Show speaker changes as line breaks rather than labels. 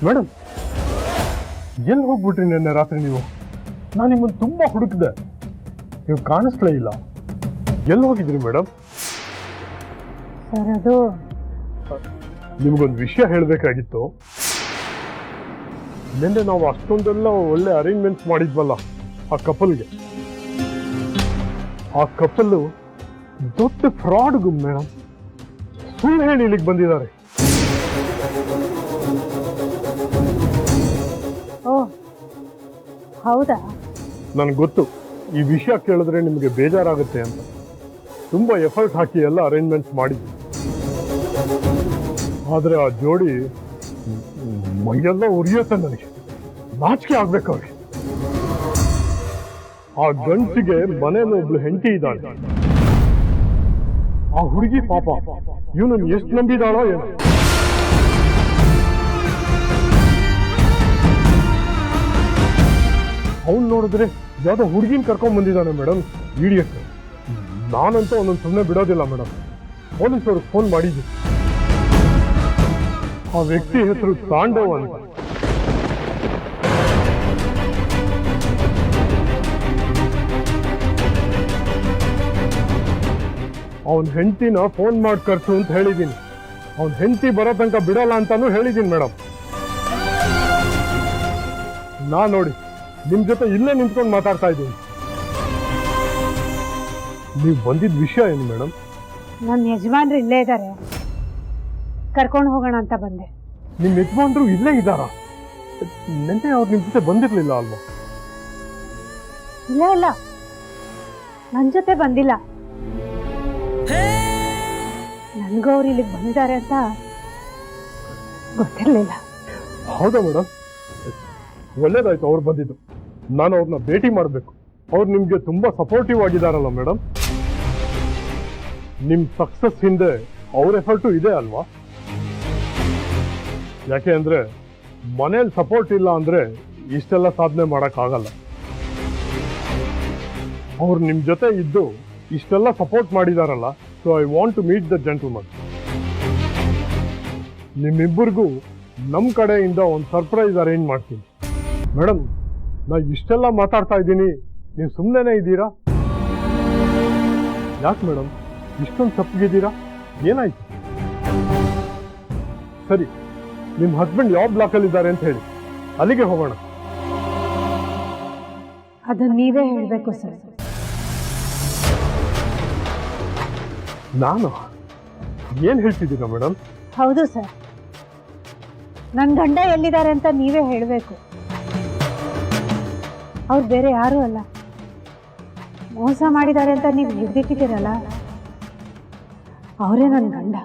Madam, ಎಲ್ಲಿ ಹೋಗ್ಬಿಟ್ರಿ ನಿನ್ನೆ ರಾತ್ರಿ ನೀವು? ನಾನು ನಿಮ್ಮನ್ನು ತುಂಬಾ ಹುಡುಕಿದೆ, ನೀವು ಕಾಣಿಸ್ಲೇ ಇಲ್ಲ. ಎಲ್ಲಿ ಹೋಗಿದ್ರಿ ಮೇಡಮ್?
ಸರ್, ಅದು
ನಿಮ್ಗೊಂದು ವಿಷಯ ಹೇಳಬೇಕಾಗಿತ್ತು. ನಿನ್ನೆ ನಾವು ಅಷ್ಟೊಂದೆಲ್ಲ ಒಳ್ಳೆ ಅರೇಂಜ್ಮೆಂಟ್ಸ್ ಮಾಡಿದ್ವಲ್ಲ ಆ ಕಪಲ್ಗೆ. ಆ ಕಪಲ್ಲು ದೊಡ್ಡ ಫ್ರಾಡ್ಗು ಮೇಡಮ್. ಸುಳ್ಳು ಹೇಳಿ ಇಲ್ಲಿಗೆ ಬಂದಿದ್ದಾರೆ.
ಓ ಹೌದಾ?
ನನಗೆ ಗೊತ್ತು ಈ ವಿಷಯ ಕೇಳಿದ್ರೆ ನಿಮಗೆ ಬೇಜಾರಾಗುತ್ತೆ ಅಂತ. ತುಂಬಾ ಎಫರ್ಟ್ ಹಾಕಿ ಎಲ್ಲ ಅರೇಂಜ್ಮೆಂಟ್ಸ್ ಮಾಡಿದ್ವಿ. ಆದರೆ ಆ ಜೋಡಿ ಮೈಯೆಲ್ಲ ಉರಿಯುತ್ತೆ. ನನಗೆ ನಾಚಿಕೆ ಆಗ್ಬೇಕು ಅವ್ರಿಗೆ. ಆ ಗಂಟಿಗೆ ಮನೇಲಿ ಒಬ್ಳು ಹೆಂಡತಿ ಇದ್ದಾಳೆ. ಆ ಹುಡುಗಿ ಪಾಪ ಇವನನ್ನು ಎಷ್ಟು ನಂಬಿದಾಳೋ ಏನೋ. ಅವ್ನು ನೋಡಿದ್ರೆ ಯಾವ್ದೋ ಹುಡುಗಿನ ಕರ್ಕೊಂಡ್ ಬಂದಿದ್ದಾನೆ ಮೇಡಮ್, ಇಡಿಯಟ್. ನಾನಂತೂ ಅವನನ್ನು ಸುಮ್ಮನೆ ಬಿಡೋದಿಲ್ಲ ಮೇಡಮ್. ಪೊಲೀಸವ್ರಿಗೆ ಫೋನ್ ಮಾಡಿದ್ವಿ. ಆ ವ್ಯಕ್ತಿ ಹೆಸರು ತಾಂಡವ್ ಅಂತ. ಅವನ ಹೆಂಡತಿನ ಫೋನ್ ಮಾಡಿ ಕರ್ಸು ಅಂತ ಹೇಳಿದ್ದೀನಿ. ಅವನ ಹೆಂಡತಿ ಬರೋ ತನಕ ಬಿಡಲ್ಲ ಅಂತಾನು ಹೇಳಿದ್ದೀನಿ ಮೇಡಮ್. ನೋಡಿ ನಿಮ್ ಜೊತೆ ಇಲ್ಲೇ ನಿಂತ್ಕೊಂಡು ಮಾತಾಡ್ತಾ ಇದ್ದೀನಿ. ನೀವು ಬಂದಿದ್ದ ವಿಷಯ ಏನು ಮೇಡಮ್?
ನನ್ನ ಯಜಮಾನ್ರು ಇಲ್ಲೇ ಇದ್ದಾರೆ, ಕರ್ಕೊಂಡು ಹೋಗೋಣ ಅಂತ ಬಂದೆ.
ನಿಮ್ ಯಜಮಾನ್ರು ಇಲ್ಲೇ ಇದ್ದಾರಾ? ನೆನ್ನೆ ಅವ್ರು ನಿಮ್ ಜೊತೆ ಬಂದಿರ್ಲಿಲ್ಲ ಅಲ್ವಾ?
ಇಲ್ಲ ಇಲ್ಲ, ನನ್ನ ಜೊತೆ ಬಂದಿಲ್ಲ. ನನ್ಗೂ ಅವ್ರು ಇಲ್ಲಿಗೆ ಬಂದಿದ್ದಾರೆ ಅಂತ ಗೊತ್ತಿರ್ಲಿಲ್ಲ.
ಹೌದಾ ಮೇಡಮ್? ಒಳ್ಳೇದಾಯ್ತು ಅವ್ರು ಬಂದಿದ್ದು. ನಾನು ಅವ್ರನ್ನ ಭೇಟಿ ಮಾಡಬೇಕು. ಅವ್ರು ನಿಮ್ಗೆ ತುಂಬಾ ಸಪೋರ್ಟಿವ್ ಆಗಿದಾರಲ್ಲ ಮೇಡಮ್. ನಿಮ್ ಸಕ್ಸಸ್ ಹಿಂದೆ ಅವ್ರ ಎಫರ್ಟು ಇದೆ ಅಲ್ವಾ? ಯಾಕೆ ಅಂದ್ರೆ ಮನೇಲಿ ಸಪೋರ್ಟ್ ಇಲ್ಲ ಅಂದ್ರೆ ಇಷ್ಟೆಲ್ಲ ಸಾಧನೆ ಮಾಡಕ್ಕಾಗಲ್ಲ. ಅವ್ರು ನಿಮ್ ಜೊತೆ ಇದ್ದು ಇಷ್ಟೆಲ್ಲ ಸಪೋರ್ಟ್ ಮಾಡಿದಾರಲ್ಲ, so I want to meet the gentleman. ನಿಮ್ಮಿಬ್ಬರಿಗೂ ನಮ್ಮ ಕಡೆಯಿಂದ ಒಂದು ಸರ್ಪ್ರೈಸ್ ಅರೇಂಜ್ ಮಾಡ್ತೀನಿ ಮೇಡಮ್. ನಾ ಇಷ್ಟೆಲ್ಲ ಮಾತಾಡ್ತಾ ಇದ್ದೀನಿ, ನೀವು ಸುಮ್ಮನೆ ಇದ್ದೀರಾ? ಯಾಕೆ ಮೇಡಮ್ ಇಷ್ಟೊಂದು ತಪ್ಪಿಗಿದ್ದೀರಾ? ಏನಾಯ್ತು? ಸರಿ, ನಿಮ್ಮ ಹಸ್ಬೆಂಡ್ ಯಾವ ಬ್ಲಾಕಲ್ಲಿ ಇದ್ದಾರೆ ಅಂತ ಹೇಳಿ, ಅಲ್ಲಿಗೆ ಹೋಗೋಣ.
ಅದನ್ನ ನೀವೇ ಹೇಳಬೇಕು ಸರ್.
ನಾನು ಏನ್ ಹೇಳ್ತಿದ್ದೀರಾ ಮೇಡಮ್?
ಹೌದು ಸರ್, ನನ್ನ ಗಂಡ ಎಲ್ಲಿದ್ದಾರೆ ಅಂತ ನೀವೇ ಹೇಳಬೇಕು. ಅವ್ರು ಬೇರೆ ಯಾರೂ ಅಲ್ಲ. ಮೋಸ ಮಾಡಿದ್ದಾರೆ ಅಂತ ನೀವು ಹಿಡಿದಿಟ್ಟಿದ್ದೀರಲ್ಲ, ಅವರೇ ನನ್ನ ಗಂಡ.